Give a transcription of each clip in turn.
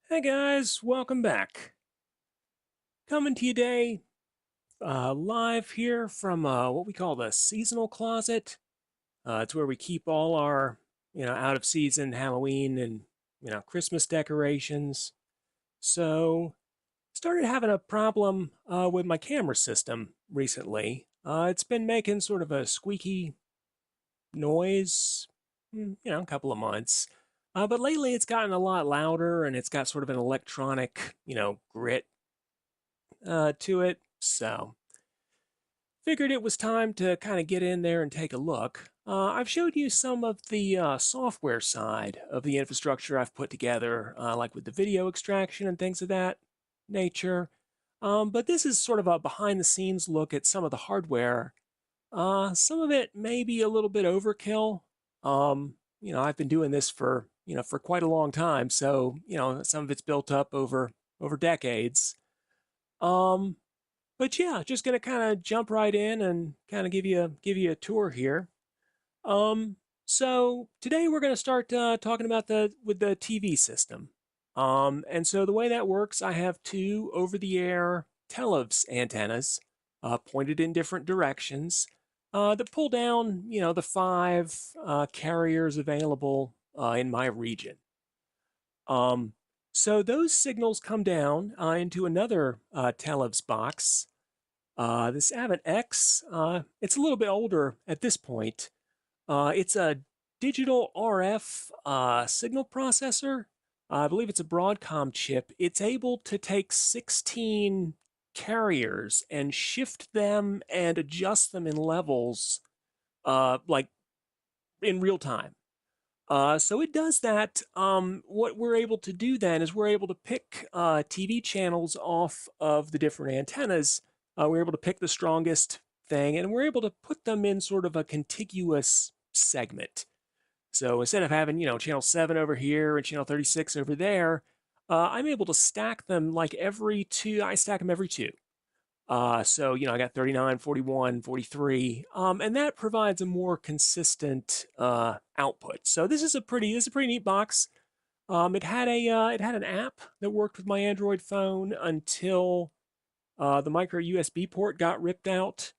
Hey guys, welcome back. Coming to you today, live here from what we call the seasonal closet. It's where we keep all our, out of season Halloween and, Christmas decorations. So, started having a problem with my camera system recently. It's been making sort of a squeaky noise, a couple of months. But lately it's gotten a lot louder and it's got sort of an electronic, grit to it. So figured it was time to kind of get in there and take a look. I've showed you some of the software side of the infrastructure I've put together, like with the video extraction and things of that nature. But this is sort of a behind the scenes look at some of the hardware. Some of it may be a little bit overkill. I've been doing this for quite a long time, so some of it's built up over decades. Um, but yeah, just gonna kind of jump right in and kind of give you a tour here. Um, so today we're gonna start talking about the TV system. And so the way that works, I have two over-the-air televes antennas pointed in different directions that pull down, the five carriers available in my region. Um, so those signals come down into another televes box. This Avent X, it's a little bit older at this point. It's a digital RF signal processor. I believe it's a Broadcom chip. It's able to take 16 carriers and shift them and adjust them in levels like in real time. So it does that. What we're able to do then is we're able to pick TV channels off of the different antennas. We're able to pick the strongest thing, and we're able to put them in sort of a contiguous segment. So instead of having, channel 7 over here and channel 36 over there, I'm able to stack them like every two. I stack them every two. So, I got 39, 41, 43, and that provides a more consistent output. So this is a pretty neat box. It had an app that worked with my Android phone until the micro USB port got ripped out,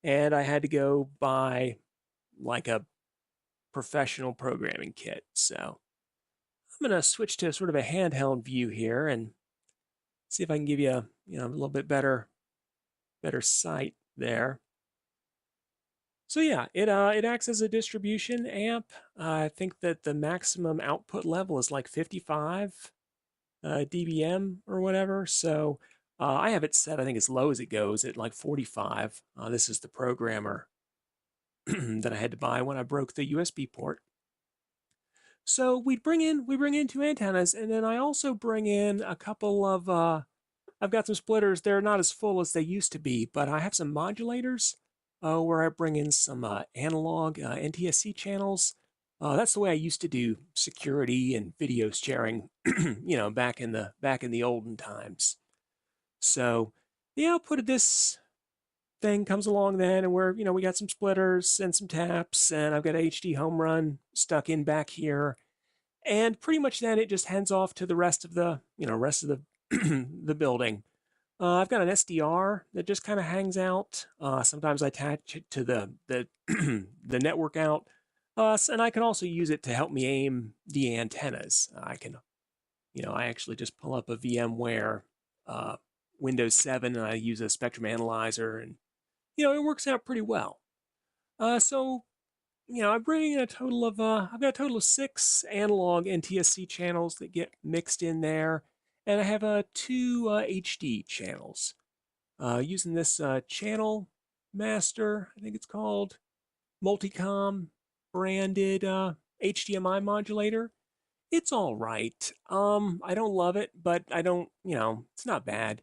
and I had to go buy like a professional programming kit. So I'm gonna switch to sort of a handheld view here and see if I can give you a little bit better sight there. So yeah, it acts as a distribution amp. I think that the maximum output level is like 55 dBm or whatever. So I have it set, I think, as low as it goes at like 45. This is the programmer that I had to buy when I broke the USB port. So we bring in two antennas, and then I also bring in a couple of I've got some splitters. They're not as full as they used to be, but I have some modulators where I bring in some analog NTSC channels. That's the way I used to do security and video sharing, back in the olden times. So the output of this thing comes along then, and we got some splitters and some taps, and I've got HD home run stuck in back here, and pretty much then it just hands off to the rest of the the building. I've got an SDR that just kind of hangs out. Sometimes I attach it to the the network out, and I can also use it to help me aim the antennas. I actually just pull up a VMware uh, Windows 7 and I use a spectrum analyzer, and it works out pretty well. So I'm bringing a total of I've got a total of 6 analog NTSC channels that get mixed in there, and I have two HD channels. Using this channel master, I think it's called, Multicom branded HDMI modulator. It's all right. I don't love it, but I don't, it's not bad.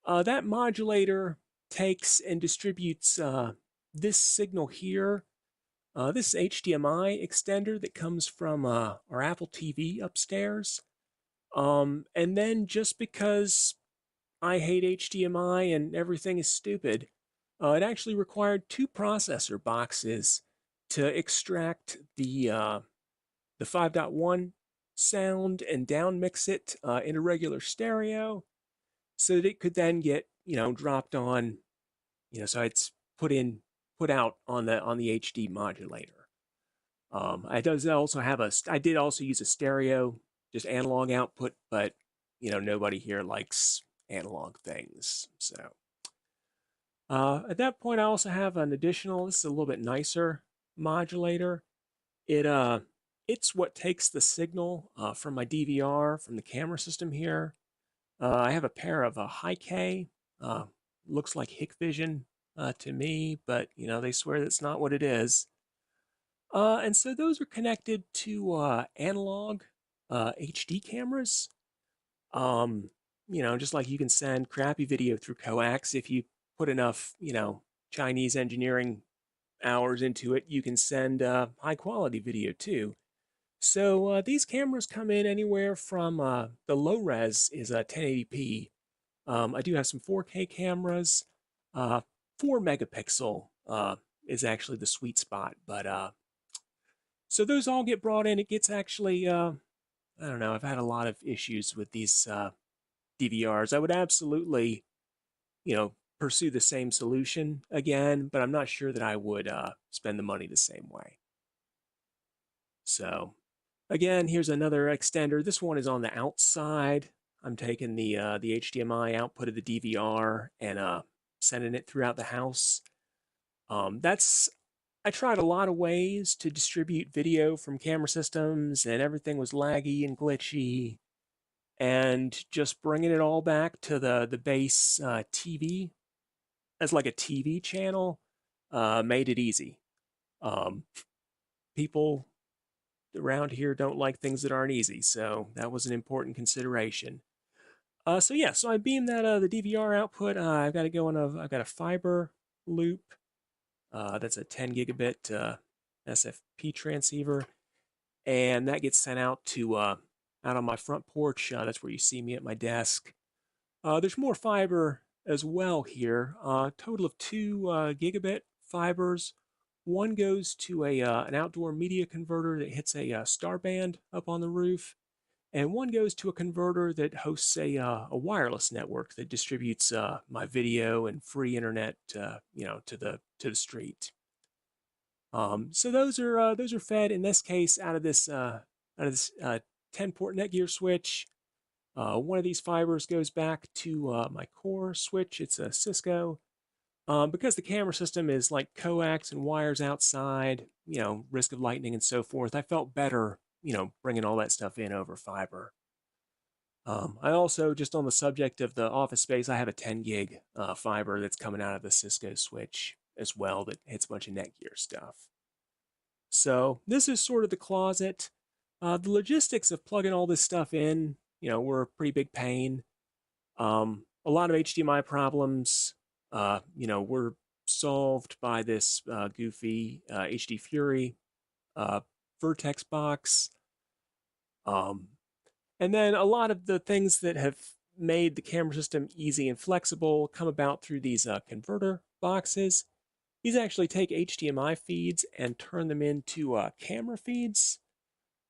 That modulator takes and distributes this signal here. This HDMI extender that comes from our Apple TV upstairs. And then just because I hate HDMI and everything is stupid, it actually required two processor boxes to extract the 5.1 sound and down mix it in a regular stereo so that it could then get, dropped on, so it's put out on the HD modulator. I did also use a stereo, just analog output, but nobody here likes analog things. So at that point, I also have an additional. This is a little bit nicer modulator. It's what takes the signal from my DVR from the camera system here. I have a pair of high K. Looks like Hikvision to me, but they swear that's not what it is. And so those are connected to analog HD cameras. Just like you can send crappy video through coax, if you put enough, Chinese engineering hours into it, you can send high quality video too. So these cameras come in anywhere from the low res is 1080p. I do have some 4K cameras. 4 megapixel is actually the sweet spot, but so those all get brought in. It gets actually, I don't know, I've had a lot of issues with these DVRs. I would absolutely, pursue the same solution again, but I'm not sure that I would spend the money the same way. So again, here's another extender. This one is on the outside. I'm taking the HDMI output of the DVR and sending it throughout the house. I tried a lot of ways to distribute video from camera systems, and everything was laggy and glitchy. And just bringing it all back to the base TV as like a TV channel made it easy. People around here don't like things that aren't easy, so that was an important consideration. So I beamed that the DVR output. I've got I've got a fiber loop. That's a 10 gigabit SFP transceiver, and that gets sent out to out on my front porch. That's where you see me at my desk. There's more fiber as well here. Total of 2 gigabit fibers. One goes to an outdoor media converter that hits a star band up on the roof, and one goes to a converter that hosts a wireless network that distributes my video and free internet, to the street. So those are fed in this case out of this 10-port Netgear switch. One of these fibers goes back to my core switch. It's a Cisco. Because the camera system is like coax and wires outside, risk of lightning and so forth, I felt better, bringing all that stuff in over fiber. I also, just on the subject of the office space, I have a 10 gig fiber that's coming out of the Cisco switch as well that hits a bunch of Netgear stuff. So this is sort of the closet. The logistics of plugging all this stuff in, were a pretty big pain. A lot of HDMI problems, were solved by this goofy HD Fury Vertex box. And then a lot of the things that have made the camera system easy and flexible come about through these converter boxes. These actually take HDMI feeds and turn them into camera feeds.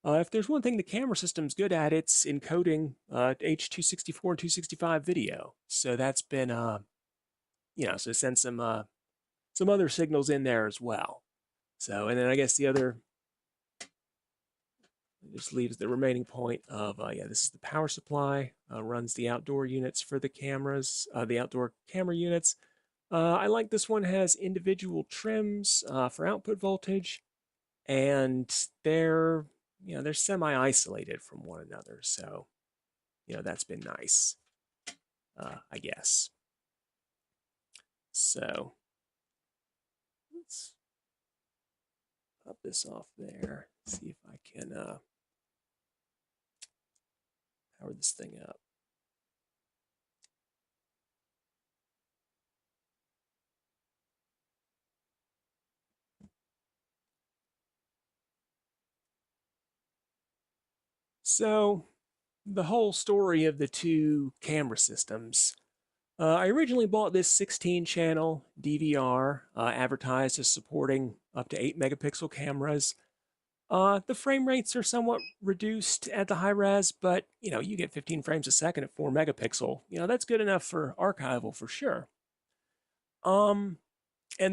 If there's one thing the camera system's good at, it's encoding H.264 and 265 video. So that's been, so send some other signals in there as well. So, and then I guess the other, just leaves the remaining point of, this is the power supply, runs the outdoor units for the cameras, the outdoor camera units. I like this one has individual trims for output voltage, and they're semi-isolated from one another. So, that's been nice, I guess. So let's pop this off there, see if I can power this thing up. So the whole story of the two camera systems. I originally bought this 16-channel DVR, advertised as supporting up to 8 megapixel cameras. The frame rates are somewhat reduced at the high res, but you get 15 frames a second at 4 megapixel. That's good enough for archival for sure. And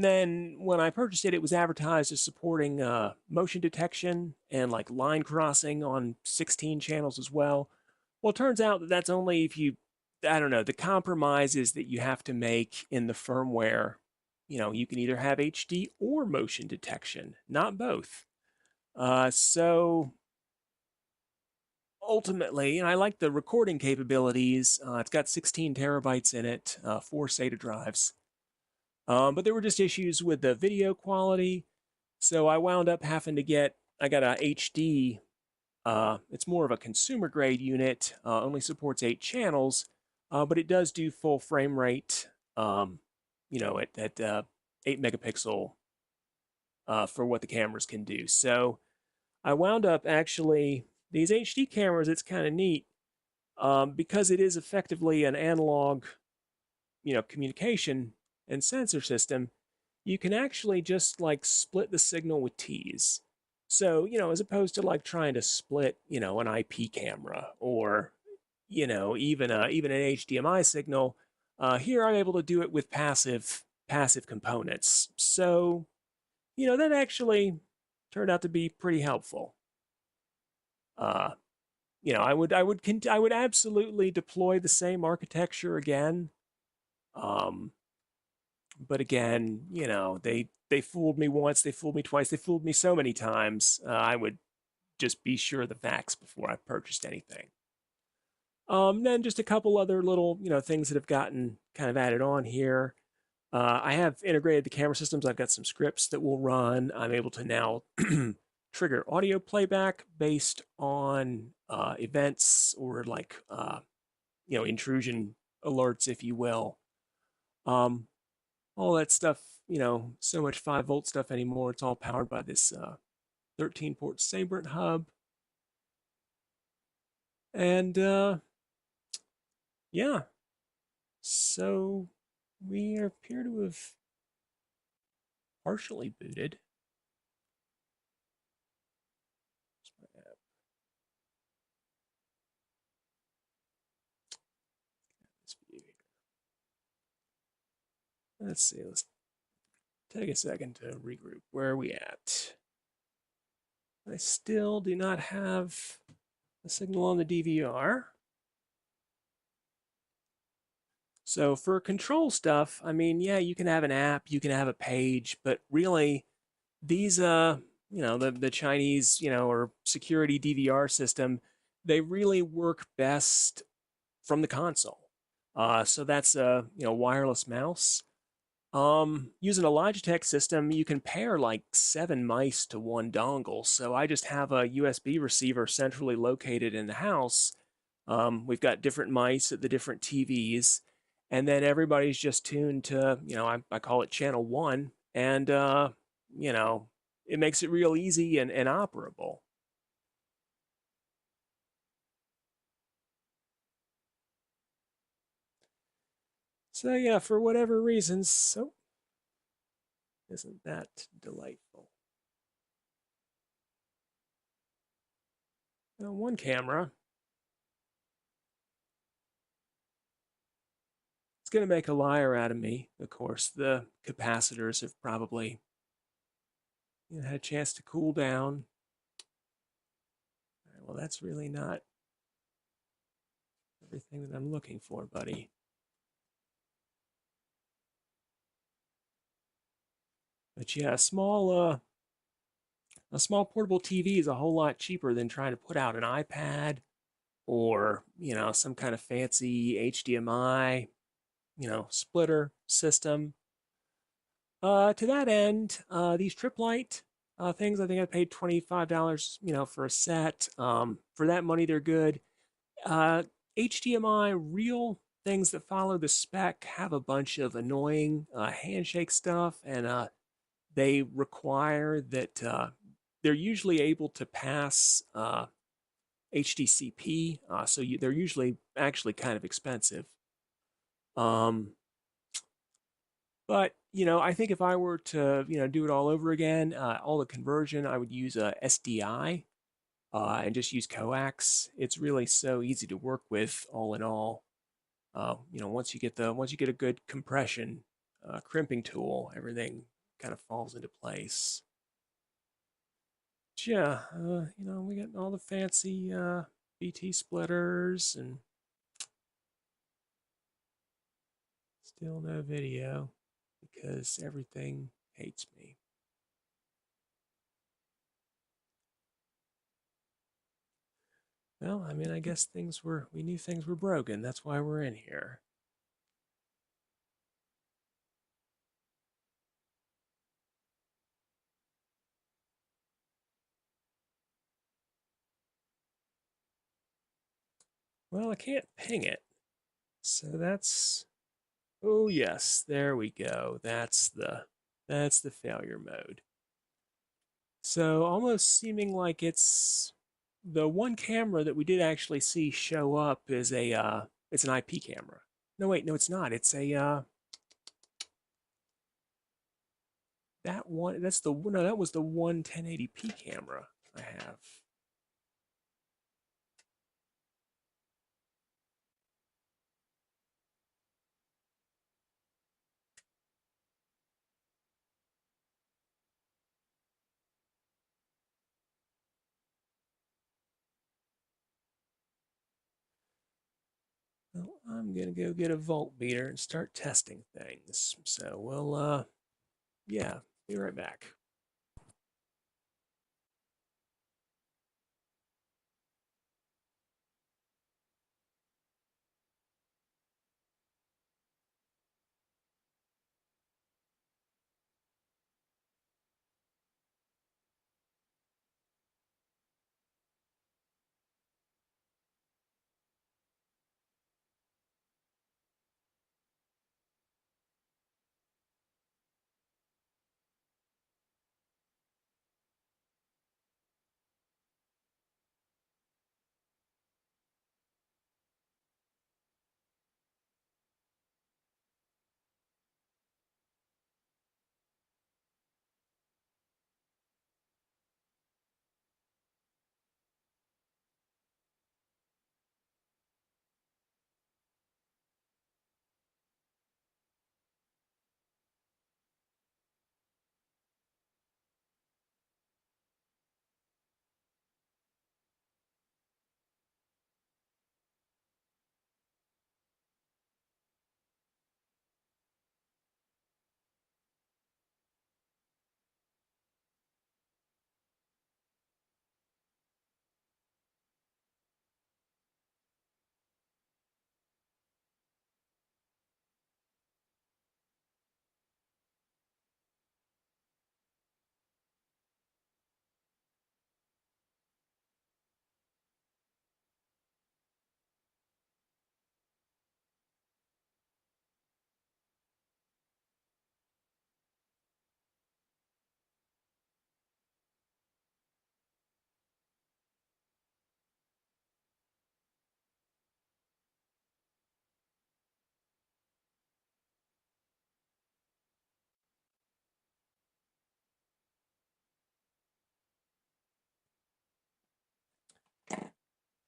then when I purchased it, it was advertised as supporting motion detection and like line crossing on 16 channels as well. Well, it turns out that that's only if I don't know, the compromise is that you have to make in the firmware. You can either have HD or motion detection, not both. So ultimately, and I like the recording capabilities. It's got 16 terabytes in it, 4 SATA drives. But there were just issues with the video quality. So I wound up having to I got a HD. It's more of a consumer grade unit, only supports 8 channels, but it does do full frame rate, at 8 megapixel for what the cameras can do. So I wound up actually, these HD cameras, it's kind of neat because it is effectively an analog, communication and sensor system. You can actually just like split the signal with T's. So, as opposed to like trying to split, an IP camera or, even an HDMI signal, here I'm able to do it with passive components. So, that actually turned out to be pretty helpful. I would absolutely deploy the same architecture again. But again, they fooled me once, they fooled me twice, they fooled me so many times. I would just be sure of the facts before I purchased anything. Then just a couple other little, things that have gotten kind of added on here. I have integrated the camera systems. I've got some scripts that will run. I'm able to now trigger audio playback based on events or like, intrusion alerts, if you will. All that stuff, so much 5-volt stuff anymore. It's all powered by this 13-port Sabrent hub. And yeah, so we appear to have partially booted. Let's see, let's take a second to regroup. Where are we at? I still do not have a signal on the DVR. So for control stuff, I mean, yeah, you can have an app, you can have a page, but really these, the Chinese, or security DVR system, they really work best from the console. So that's a, wireless mouse. Using a Logitech system, you can pair like 7 mice to 1 dongle. So I just have a USB receiver centrally located in the house. We've got different mice at the different TVs, and then everybody's just tuned to, I call it channel 1, and it makes it real easy and operable. So yeah, for whatever reasons, so isn't that delightful? Now, one camera, it's going to make a liar out of me. Of course, the capacitors have probably had a chance to cool down. All right, well, that's really not everything that I'm looking for, buddy. But yeah, a small portable TV is a whole lot cheaper than trying to put out an iPad or, some kind of fancy HDMI, splitter system. To that end, these trip light things, I think I paid $25, for a set. For that money, they're good. HDMI real things that follow the spec have a bunch of annoying handshake stuff, and they require that they're usually able to pass HDCP, so they're usually actually kind of expensive. But I think if I were to, do it all over again, all the conversion, I would use a SDI and just use coax. It's really so easy to work with, all in all. Once you get a good compression crimping tool, everything kind of falls into place. But yeah, we got all the fancy BT splitters and still no video because everything hates me. Well, I mean, I guess we knew things were broken. That's why we're in here. Well, I can't ping it. So oh yes, there we go. That's the failure mode. So almost seeming like it's the one camera that we did actually see show up is it's an IP camera. No, wait, no, it's not. It's a that one. That's the no, that was the one 1080p camera I have. Well, I'm gonna go get a voltmeter and start testing things. So we'll yeah, be right back.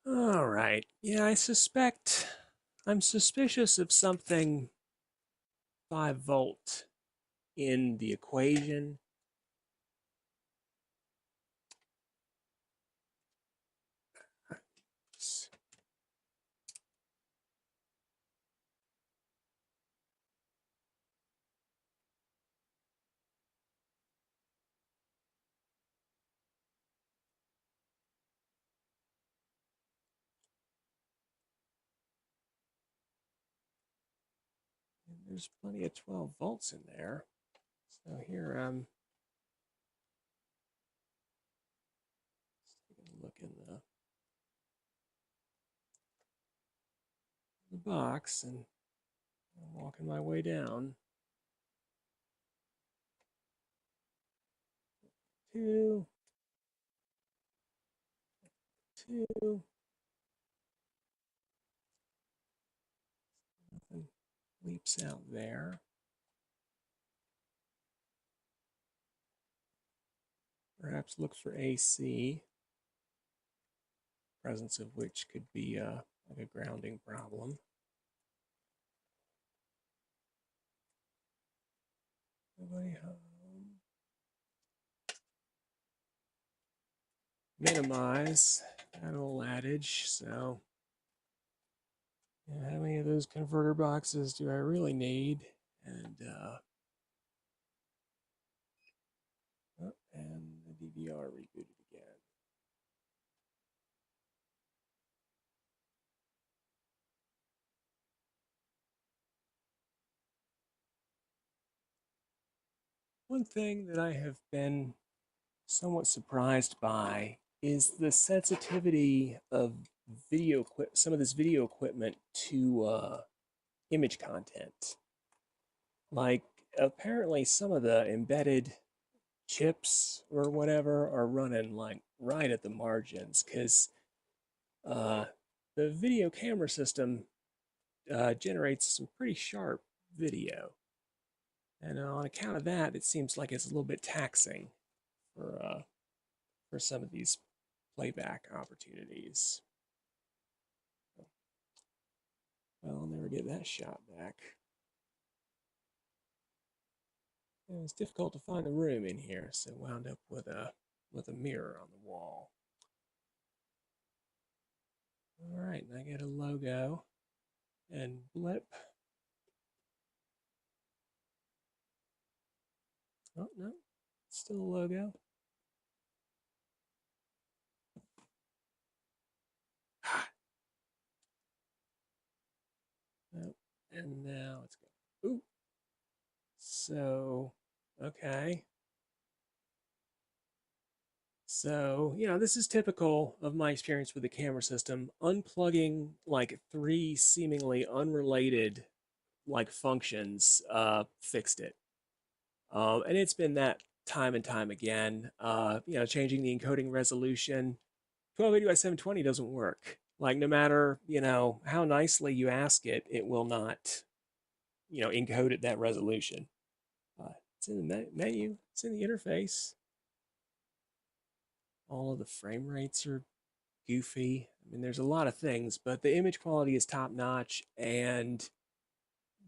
All right. Yeah, I'm suspicious of something 5 volt in the equation. There's plenty of 12 volts in there. So here I'm taking a look in the box and I'm walking my way down. 2, 2, nothing leaps out there. Perhaps look for AC, presence of which could be like a grounding problem. Nobody home. Minimize that old adage. So, how many of those converter boxes do I really need? And oh, and the DVR rebooted again. One thing that I have been somewhat surprised by is the sensitivity of some of this video equipment to image content. Like, apparently some of the embedded chips or whatever are running like right at the margins, because uh, the video camera system generates some pretty sharp video, and on account of that, it seems like it's a little bit taxing for some of these playback opportunities. Well, I'll never get that shot back. It was difficult to find the room in here, so wound up with a mirror on the wall. All right, and I get a logo and blip. Oh no, still a logo. Oh, and now it's going. Ooh. So, okay. So, this is typical of my experience with the camera system. Unplugging like 3 seemingly unrelated like functions fixed it. And it's been that time and time again. Changing the encoding resolution. 1280 by 720 doesn't work. Like, no matter, how nicely you ask it, it will not, encode at that resolution. It's in the menu, it's in the interface. All of the frame rates are goofy. I mean, there's a lot of things, but the image quality is top notch, and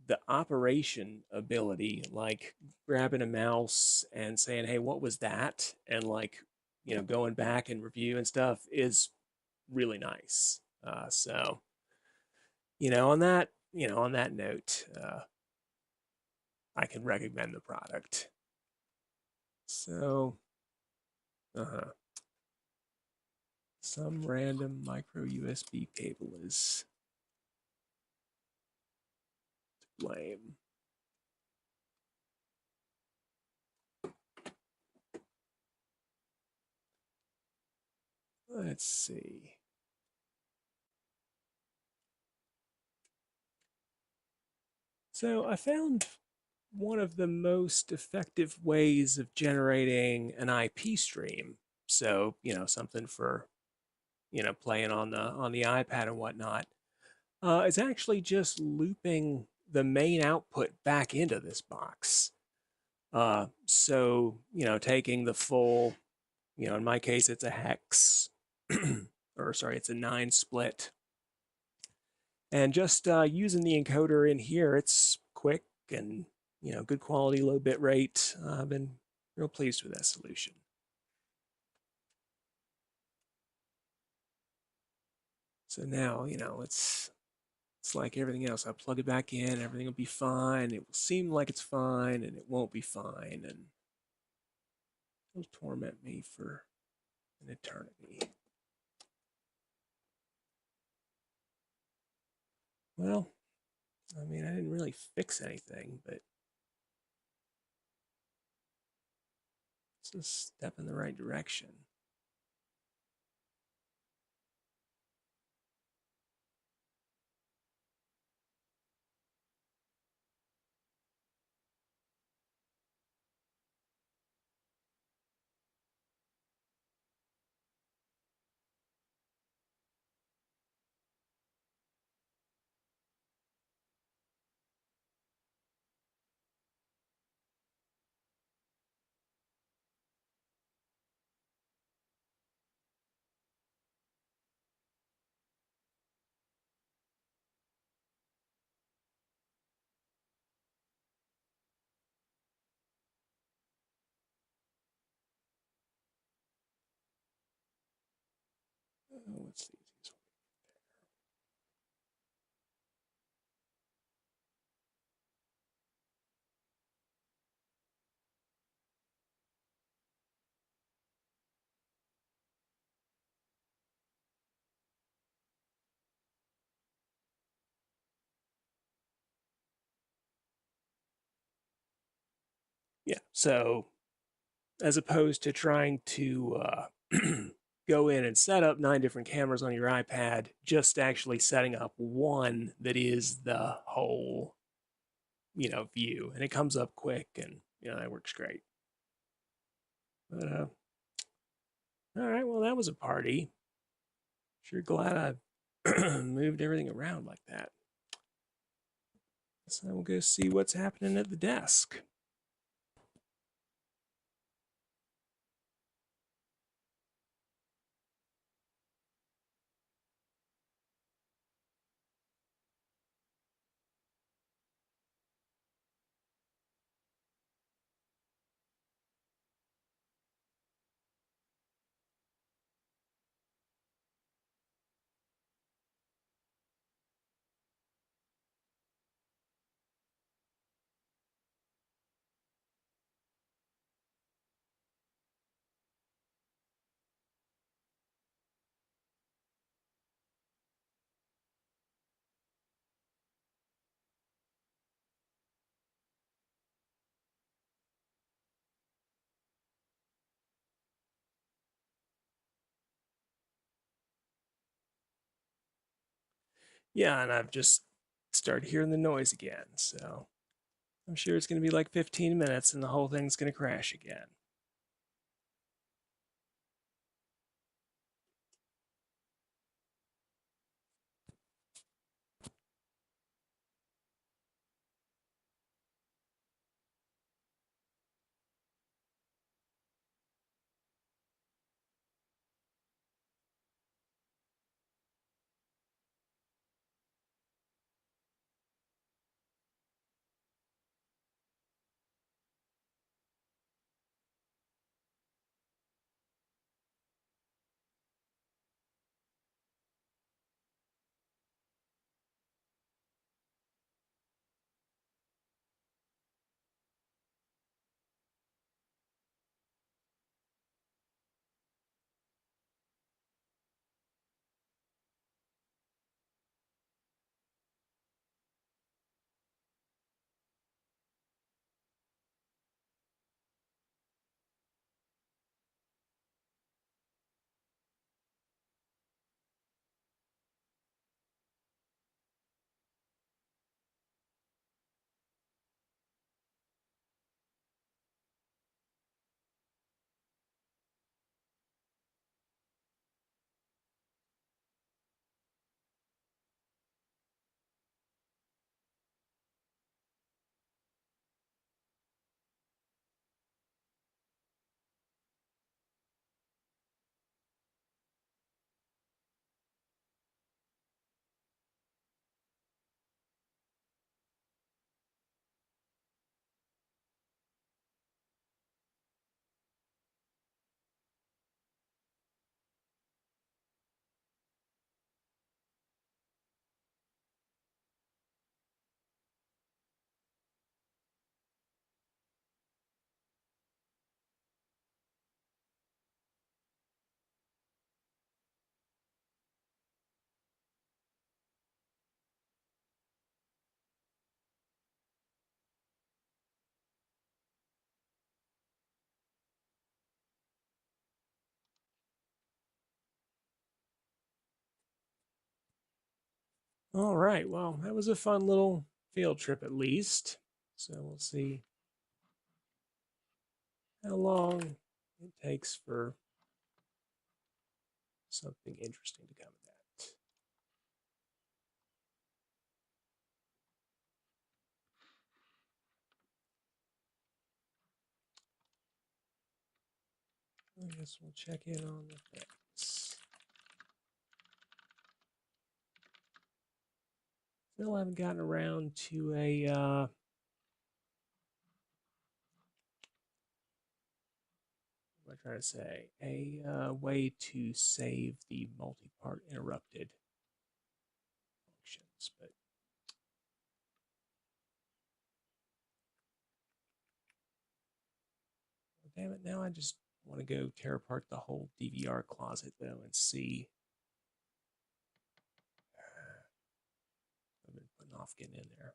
the operation ability, like grabbing a mouse and saying, "Hey, what was that?" and like, going back and review and stuff is really nice. So, on that note, I can recommend the product. So, some random micro USB cable is to blame. Let's see. So I found one of the most effective ways of generating an IP stream. So, something for, playing on the iPad and whatnot. Is actually just looping the main output back into this box. So, taking the full, in my case, it's a hex, or sorry, it's a 9 split. And just using the encoder in here, it's quick and, good quality, low bit rate. I've been real pleased with that solution. So now, it's like everything else. I plug it back in, everything will be fine. It will seem like it's fine, and it won't be fine, and it'll torment me for an eternity. Well, I mean, I didn't really fix anything, but it's a step in the right direction. Yeah, so as opposed to trying to go in and set up 9 different cameras on your iPad, just actually setting up one that is the whole, view, and it comes up quick, and that works great. But all right, well, that was a party. Sure glad I moved everything around like that. So we'll go see what's happening at the desk. Yeah, and I've just started hearing the noise again, so I'm sure it's going to be like 15 minutes and the whole thing's going to crash again. All right, well, that was a fun little field trip at least. So we'll see how long it takes for something interesting to come of that. I guess we'll check in on the things. Still haven't gotten around to what am I trying to say? A way to save the multi-part interrupted functions, but damn it, now I just want to go tear apart the whole DVR closet though and see. I've been putting off getting in there.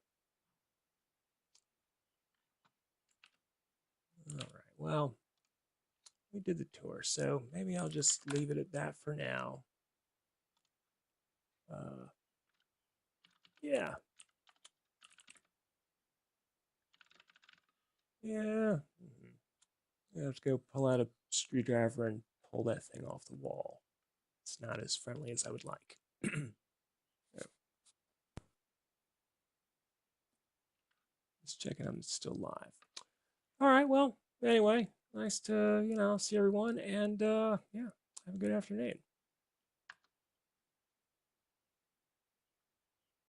well, we did the tour, so maybe I'll just leave it at that for now. Yeah. Yeah. Let's go pull out a screwdriver and pull that thing off the wall. It's not as friendly as I would like. Just checking I'm still live. All right, well, anyway, nice to, see everyone, and yeah, have a good afternoon.